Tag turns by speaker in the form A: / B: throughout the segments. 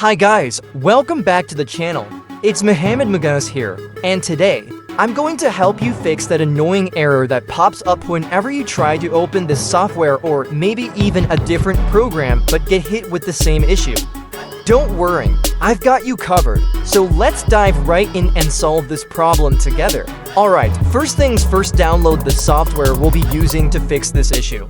A: Hi guys, welcome back to the channel. It's Maghaz here, and today, I'm going to help you fix that annoying error that pops up whenever you try to open this software or maybe even a different program but get hit with the same issue. Don't worry, I've got you covered, so let's dive right in and solve this problem together. Alright, first things first, download the software we'll be using to fix this issue.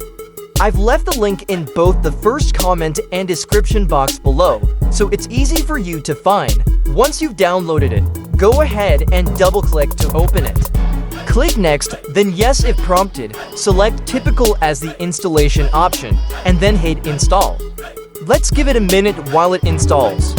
A: I've left the link in both the first comment and description box below, so it's easy for you to find. Once you've downloaded it, go ahead and double-click to open it. Click Next, then Yes if prompted, select Typical as the installation option, and then hit Install. Let's give it a minute while it installs.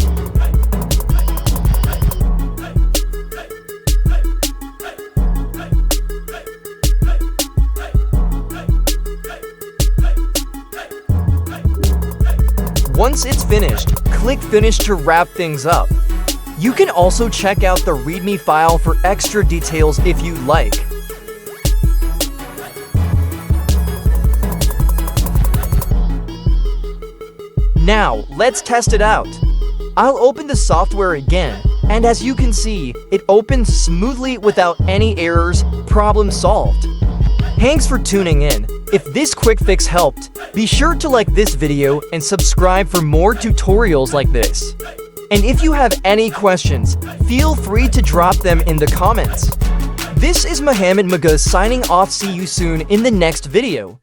A: Once it's finished, click Finish to wrap things up. You can also check out the README file for extra details if you like. Now, let's test it out. I'll open the software again, and as you can see, it opens smoothly without any errors. Problem solved. Thanks for tuning in. If this quick fix helped, be sure to like this video and subscribe for more tutorials like this. And if you have any questions, feel free to drop them in the comments. This is Maghaz signing off. See you soon in the next video.